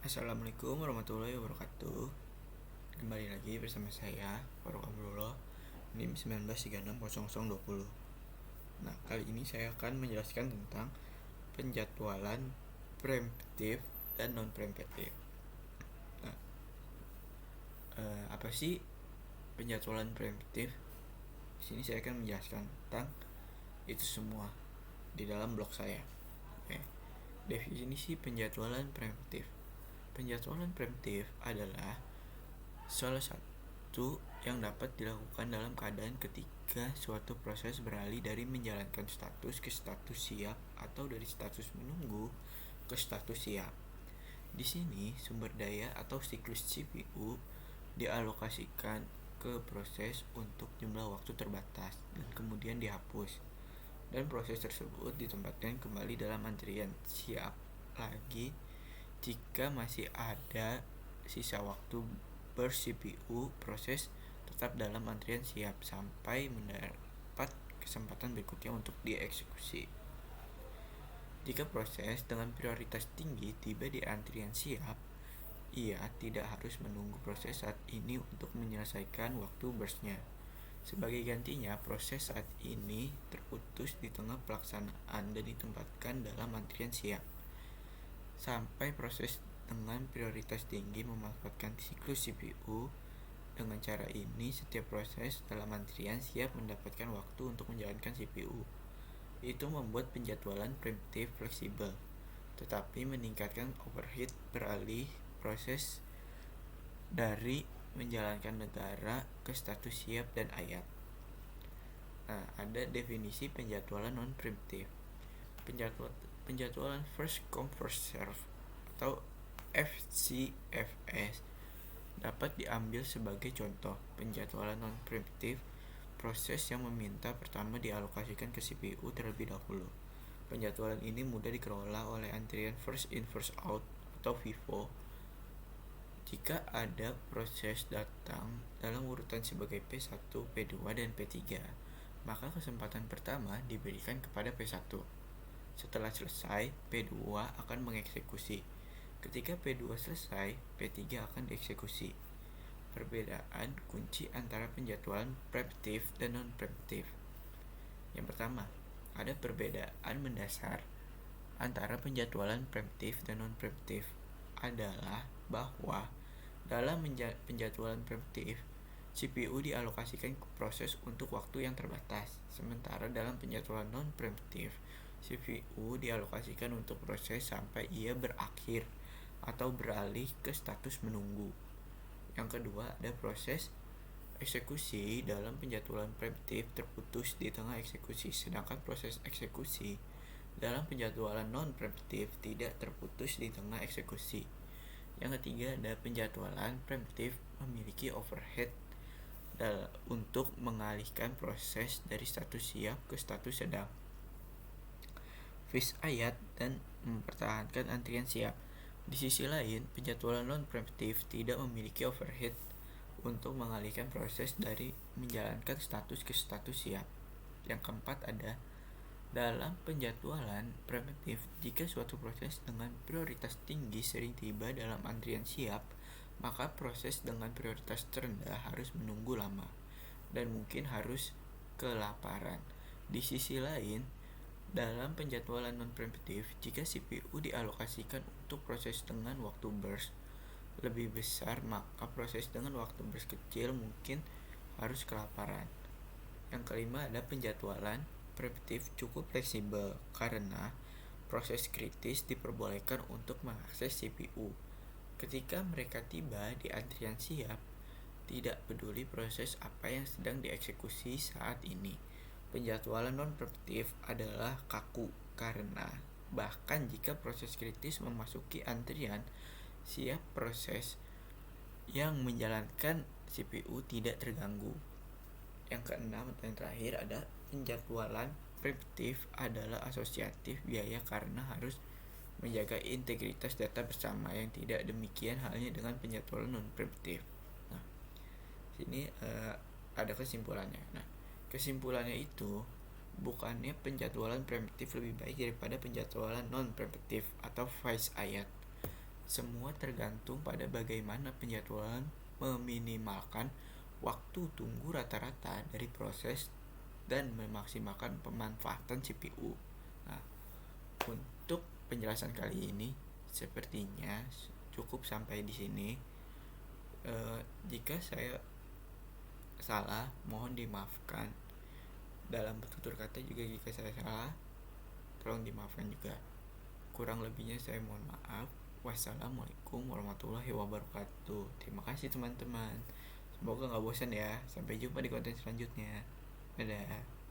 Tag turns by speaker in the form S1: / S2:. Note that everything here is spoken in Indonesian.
S1: Assalamualaikum warahmatullahi wabarakatuh. Kembali lagi bersama saya Faruk Abdullah, NIM 19360020. Nah, kali ini saya akan menjelaskan tentang penjadwalan preemptif dan non preemptif. Nah, apa sih penjadwalan preemptif? Di sini saya akan menjelaskan tentang itu semua di dalam blog saya. Oke. Definisi penjadwalan preemptif. Penjadwalan preemptif adalah salah satu yang dapat dilakukan dalam keadaan ketika suatu proses beralih dari menjalankan status ke status siap atau dari status menunggu ke status siap. Di sini sumber daya atau siklus CPU dialokasikan ke proses untuk jumlah waktu terbatas dan kemudian dihapus. Dan proses tersebut ditempatkan kembali dalam antrian siap lagi jika masih ada sisa waktu ber-CPU. Proses tetap dalam antrian siap sampai mendapat kesempatan berikutnya untuk dieksekusi. Jika proses dengan prioritas tinggi tiba di antrian siap, ia tidak harus menunggu proses saat ini untuk menyelesaikan waktu burstnya. Sebagai gantinya, proses saat ini terputus di tengah pelaksanaan dan ditempatkan dalam antrian siap sampai proses dengan prioritas tinggi memanfaatkan siklus CPU. Dengan cara ini, setiap proses dalam antrian siap mendapatkan waktu untuk menjalankan CPU. Itu membuat penjadwalan preemptif fleksibel, tetapi meningkatkan overhead beralih proses dari menjalankan negara ke status siap dan ayat. Nah, ada definisi penjadwalan non preemptif. Penjadwalan first come first serve atau FCFS dapat diambil sebagai contoh penjadwalan non preemptif, proses yang meminta pertama dialokasikan ke CPU terlebih dahulu. Penjadwalan ini mudah dikelola oleh antrian first in first out atau FIFO. Jika ada proses datang dalam urutan sebagai P1, P2, dan P3, maka kesempatan pertama diberikan kepada P1. Setelah selesai, P2 akan mengeksekusi. Ketika P2 selesai, P3 akan dieksekusi. Perbedaan kunci antara penjadwalan preemptif dan non-preemptif. Yang pertama, ada perbedaan mendasar antara penjadwalan preemptif dan non-preemptif adalah bahwa dalam penjadwalan preemptif, CPU dialokasikan ke proses untuk waktu yang terbatas, sementara dalam penjadwalan non-preemptif, CPU dialokasikan untuk proses sampai ia berakhir atau beralih ke status menunggu. Yang kedua, ada proses eksekusi. Dalam penjadwalan preemptif terputus di tengah eksekusi, sedangkan proses eksekusi dalam penjadwalan non-preemptif tidak terputus di tengah eksekusi. Yang ketiga, ada penjadwalan preemptif memiliki overhead untuk mengalihkan proses dari status siap ke status sedang, phase ayat, dan mempertahankan antrian siap. Di sisi lain, penjadwalan non-preemptif tidak memiliki overhead untuk mengalihkan proses dari menjalankan status ke status siap. Yang keempat, ada dalam penjadwalan preemptif, jika suatu proses dengan prioritas tinggi sering tiba dalam antrian siap, maka proses dengan prioritas terendah harus menunggu lama dan mungkin harus kelaparan. Di sisi lain, dalam penjadwalan non-preemptif, jika CPU dialokasikan untuk proses dengan waktu burst lebih besar, maka proses dengan waktu burst kecil mungkin harus kelaparan. Yang kelima, ada penjadwalan preemptif cukup fleksibel karena proses kritis diperbolehkan untuk mengakses CPU ketika mereka tiba di antrian siap, tidak peduli proses apa yang sedang dieksekusi saat ini. Penjadwalan non-preemptif adalah kaku karena bahkan jika proses kritis memasuki antrian siap, proses yang menjalankan CPU tidak terganggu. Yang keenam dan yang terakhir, ada penjadwalan preemptif adalah asosiatif biaya karena harus menjaga integritas data bersama, yang tidak demikian halnya dengan penjadwalan non-preemptif. Nah, sini ada kesimpulannya. Nah, kesimpulannya itu bukannya penjadwalan preemptif lebih baik daripada penjadwalan non-preemptif atau phase ayat, Semua tergantung pada bagaimana penjadwalan meminimalkan waktu tunggu rata-rata dari proses dan memaksimalkan pemanfaatan CPU. Nah, untuk penjelasan kali ini sepertinya cukup sampai di sini. Jika saya salah, mohon dimaafkan. Dalam bertutur kata juga jika saya salah, tolong dimaafkan juga. Kurang lebihnya saya mohon maaf. Wassalamualaikum warahmatullahi wabarakatuh. Terima kasih teman-teman. Semoga gak bosan ya. Sampai jumpa di konten selanjutnya. Dadah.